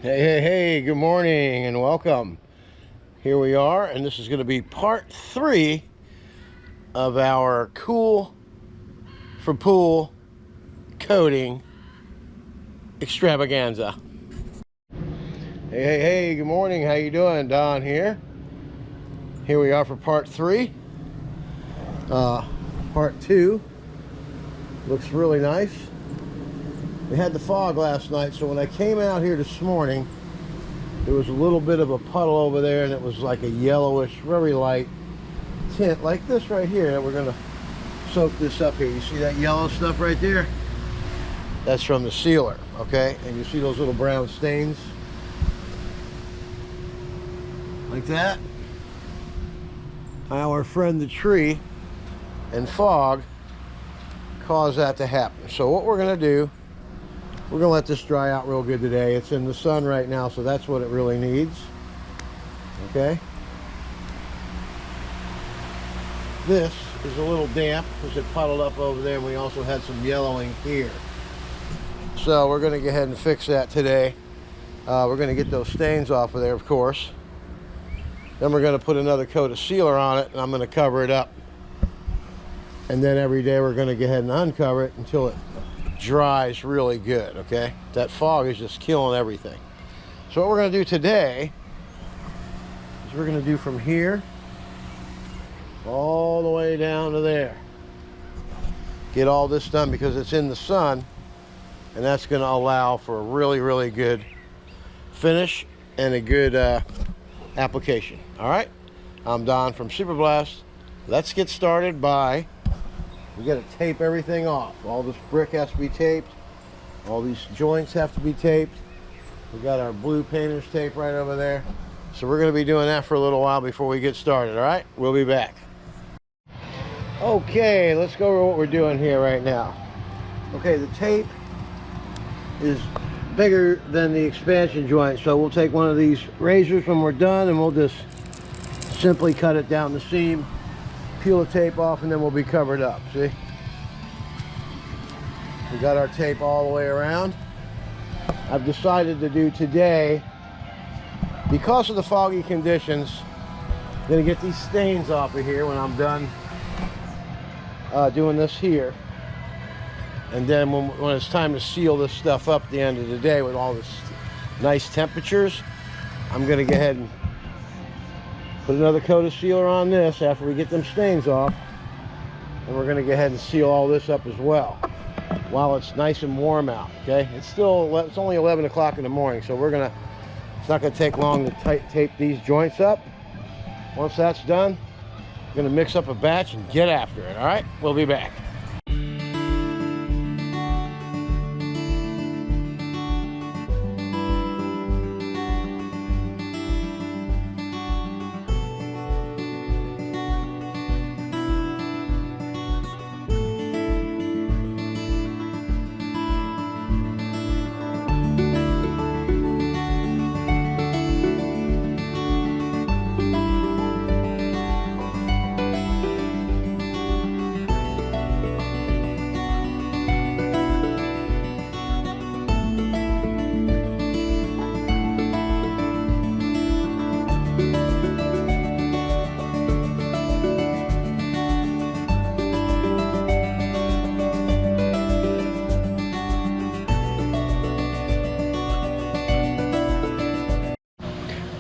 Hey, good morning and welcome. Here we are, and this is going to be part 3 of our Cool for Pool coating extravaganza. Hey, good morning. How you doing? Don here. Here we are for part 3. Part 2 looks really nice. We had the fog last night, so when I came out here this morning, there was a little bit of a puddle over there, and it was like a yellowish, very light tint, like this right here. That we're going to soak this up here. You see that yellow stuff right there? That's from the sealer, okay? And you see those little brown stains? Like that. Our friend the tree and fog caused that to happen. So what we're going to do, we're going to let this dry out real good today. It's in the sun right now, so that's what it really needs. Okay? This is a little damp because it puddled up over there, and we also had some yellowing here. So we're going to go ahead and fix that today. We're going to get those stains off of there, of course. Then we're going to put another coat of sealer on it, and I'm going to cover it up. And then every day we're going to go ahead and uncover it until it dries really good, okay? That fog is just killing everything. So what we're going to do today is we're going to do from here all the way down to there. Get all this done because it's in the sun, and that's going to allow for a really good finish and a good application. All right, I'm Don from Superblast. Let's get started by, we got to tape everything off. All this brick has to be taped. All these joints have to be taped. We got our blue painter's tape right over there. So we're going to be doing that for a little while before we get started, all right? We'll be back. Okay, let's go over what we're doing here right now. Okay, the tape is bigger than the expansion joint, so we'll take one of these razors when we're done, and we'll just simply cut it down the seam, peel the tape off, and then we'll be covered up. See, we got our tape all the way around. I've decided to do today, because of the foggy conditions, I'm gonna get these stains off of here when I'm done doing this here. And then when it's time to seal this stuff up at the end of the day with all this nice temperatures, I'm gonna go ahead and put another coat of sealer on this after we get them stains off, and we're going to go ahead and seal all this up as well while it's nice and warm out. Okay, it's only 11 o'clock in the morning, so it's not going to take long to tape these joints up. Once that's done, we're going to mix up a batch and get after it. All right, we'll be back.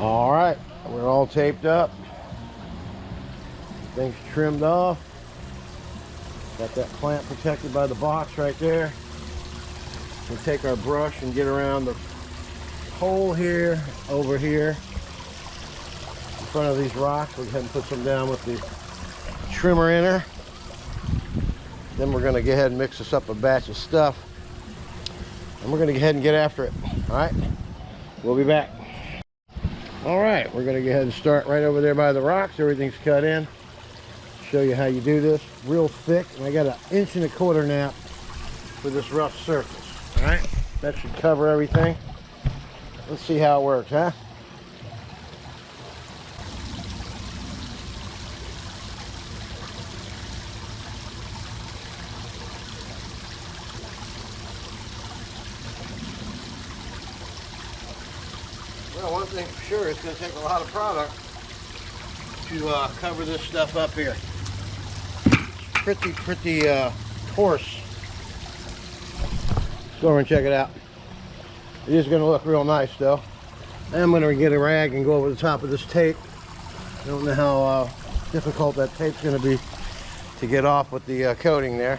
All right, we're all taped up. Things trimmed off. Got that plant protected by the box right there. We'll take our brush and get around the hole here, over here, in front of these rocks. We'll go ahead and put some down with the trimmer inner. Then we're going to go ahead and mix this up a batch of stuff, and we're going to go ahead and get after it. All right, we'll be back. All right, we're going to go ahead and start right over there by the rocks. Everything's cut in. Show you how you do this. Real thick, and I got 1.25 inch nap for this rough surface. All right, that should cover everything. Let's see how it works, huh? Well, one thing for sure, it's going to take a lot of product to cover this stuff up here. Pretty coarse. Let's go over and check it out. It is going to look real nice though. I'm going to get a rag and go over the top of this tape. I don't know how difficult that tape's going to be to get off with the coating there.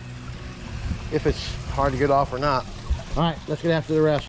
If it's hard to get off or not. All right, let's get after the rest.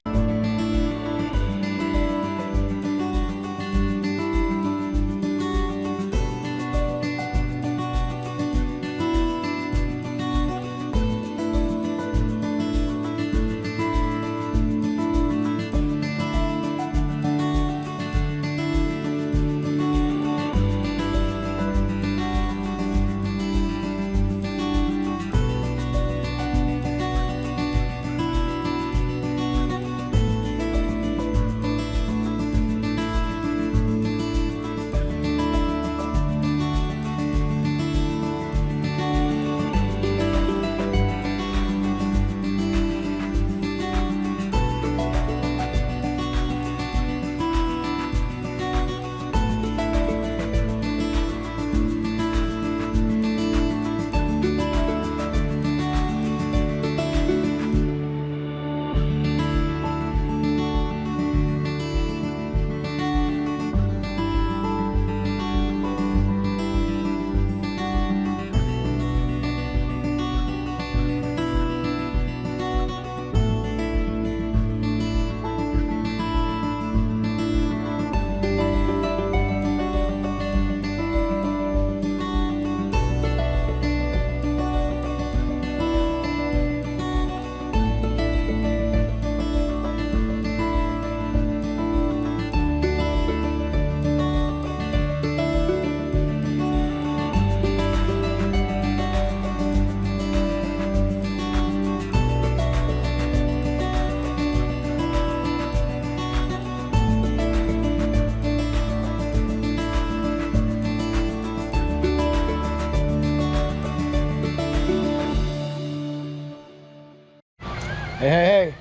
Hey.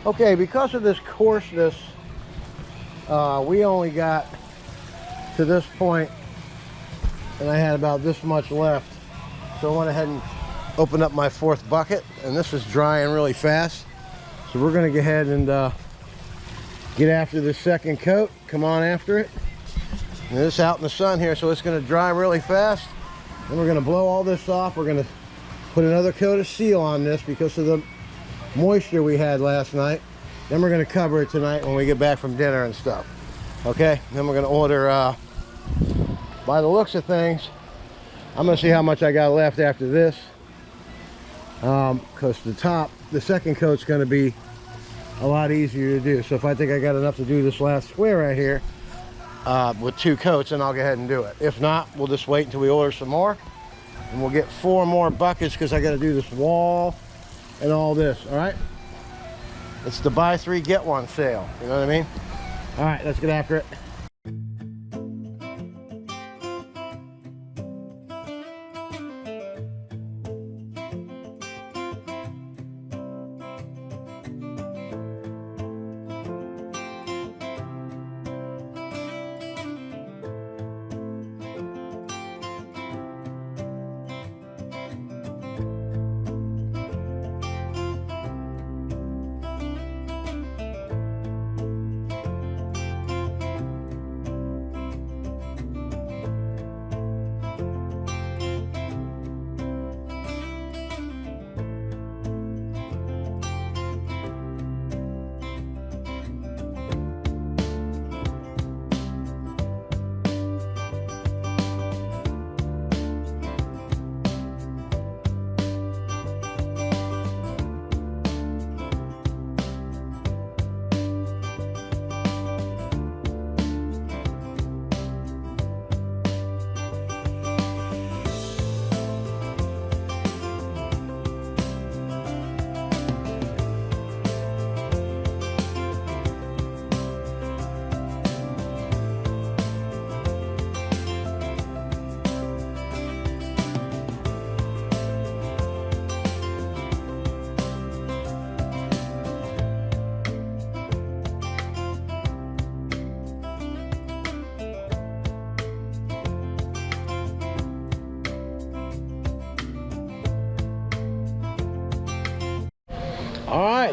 Okay, because of this coarseness, we only got to this point, and I had about this much left. So I went ahead and opened up my fourth bucket, and this is drying really fast. So we're gonna go ahead and get after this second coat. Come on after it. And it's out in the sun here, so it's gonna dry really fast. Then we're gonna blow all this off. We're gonna put another coat of seal on this because of the moisture we had last night. Then we're going to cover it tonight when we get back from dinner and stuff. Okay, then we're going to order by the looks of things, I'm going to see how much I got left after this, because the second coat's going to be a lot easier to do. So if I think I got enough to do this last square right here with 2 coats, then I'll go ahead and do it. If not, we'll just wait until we order some more, and we'll get 4 more buckets because I got to do this wall and all this. All right, it's the buy 3 get 1 sale, you know what I mean? All right, let's get after it.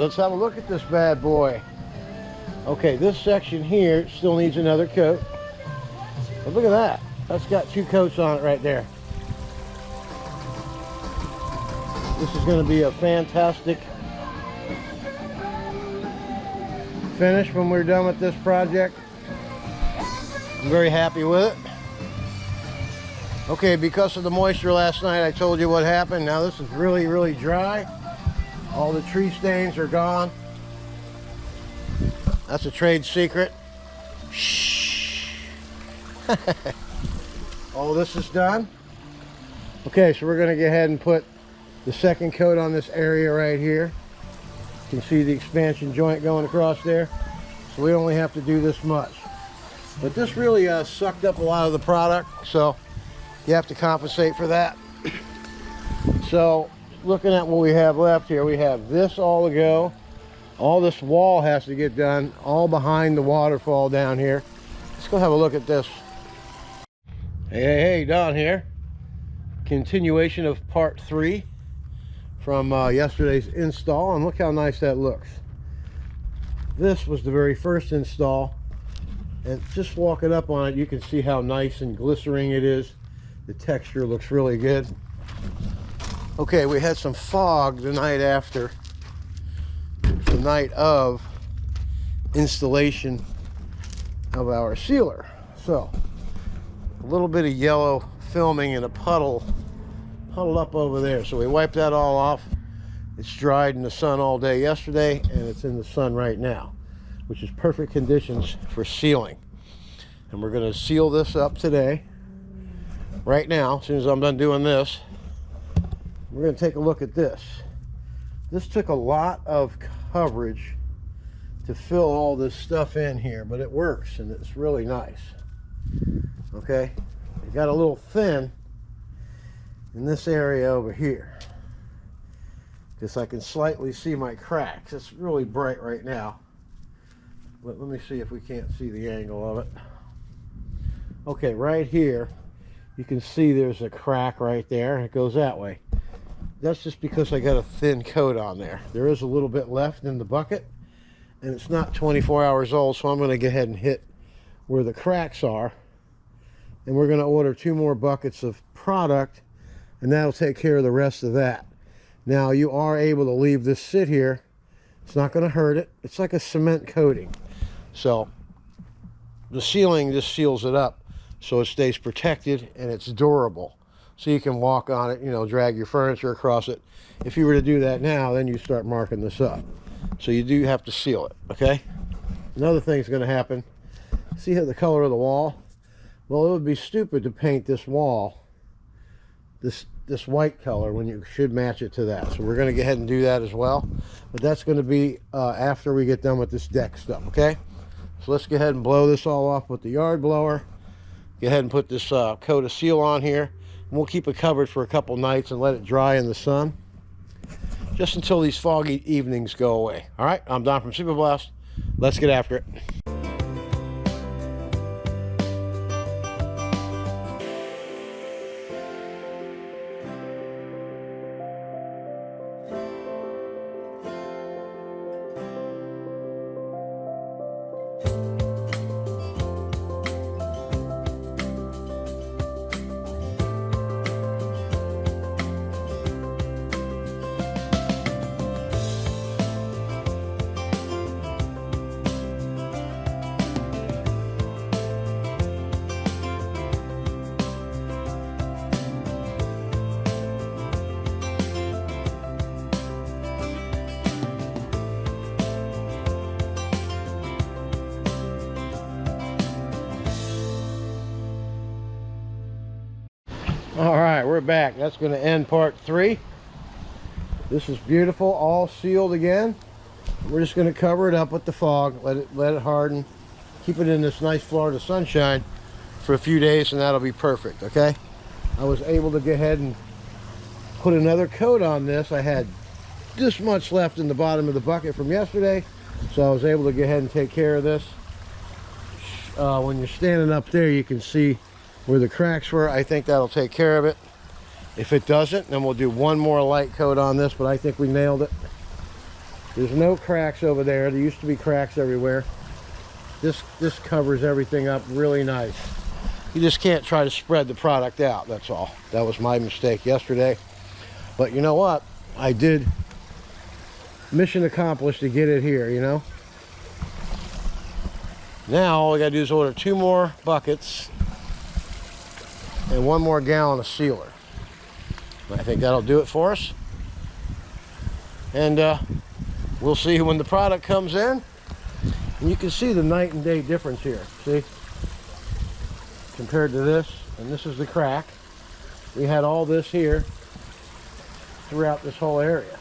let's have a look at this bad boy. Okay, this section here still needs another coat. But look at that. That's got 2 coats on it right there. This is going to be a fantastic finish when we're done with this project. I'm very happy with it. Okay, because of the moisture last night, I told you what happened. Now this is really, really dry. All the tree stains are gone. That's a trade secret. Shh. All this is done. Okay, so we're going to go ahead and put the second coat on this area right here. You can see the expansion joint going across there. So we only have to do this much. But this really sucked up a lot of the product, so you have to compensate for that. So looking at what we have left here, we have this all to go. All this wall has to get done, all behind the waterfall down here. Let's go have a look at this. Hey, Don here. Continuation of part 3 from yesterday's install, and look how nice that looks. This was the very first install, and just walking up on it, you can see how nice and glistening it is. The texture looks really good. Okay, we had some fog the night after, the night of installation of our sealer. So a little bit of yellow filming in a puddled up over there. So we wiped that all off. It's dried in the sun all day yesterday, and it's in the sun right now, which is perfect conditions for sealing. And we're going to seal this up today. Right now, as soon as I'm done doing this, we're going to take a look at this. This took a lot of coverage to fill all this stuff in here, but it works, and it's really nice. Okay, it got a little thin in this area over here, because I can slightly see my cracks. It's really bright right now, but let me see if we can't see the angle of it. Okay, right here you can see there's a crack right there, and it goes that way. That's just because I got a thin coat on there. There is a little bit left in the bucket, and it's not 24 hours old, so I'm going to go ahead and hit where the cracks are, and we're going to order 2 more buckets of product, and that'll take care of the rest of that. Now, you are able to leave this sit here. It's not going to hurt it. It's like a cement coating, so the sealing just seals it up so it stays protected and it's durable, so you can walk on it, you know, drag your furniture across it. If you were to do that now, then you start marking this up. So you do have to seal it, okay? Another thing's going to happen. See how the color of the wall? Well, it would be stupid to paint this wall this white color when you should match it to that. So we're going to go ahead and do that as well. But that's going to be after we get done with this deck stuff, okay? So let's go ahead and blow this all off with the yard blower. Go ahead and put this coat of seal on here. And we'll keep it covered for a couple nights and let it dry in the sun, just until these foggy evenings go away. All right, I'm Don from Superblast. Let's get after it. All right, we're back. That's going to end part 3. This is beautiful, all sealed again. We're just going to cover it up with the fog, let it harden, keep it in this nice Florida sunshine for a few days, and that'll be perfect. Okay, I was able to go ahead and put another coat on this. I had this much left in the bottom of the bucket from yesterday, so I was able to go ahead and take care of this. When you're standing up there, you can see where the cracks were. I think that'll take care of it. If it doesn't, then we'll do one more light coat on this, but I think we nailed it. There's no cracks over there. There used to be cracks everywhere. This covers everything up really nice. You just can't try to spread the product out, that's all. That was my mistake yesterday. But you know what? I did mission accomplished to get it here, you know? Now all we gotta do is order 2 more buckets and 1 more gallon of sealer. I think that'll do it for us. And we'll see when the product comes in. And you can see the night and day difference here, see? Compared to this, and this is the crack. We had all this here throughout this whole area.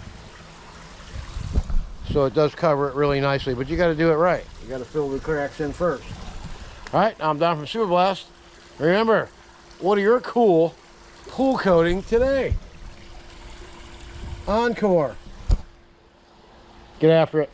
So it does cover it really nicely, but you got to do it right. You got to fill the cracks in first. All right, I'm Don from Super Blast. Remember, what are your cool pool coating today? Encore. Get after it.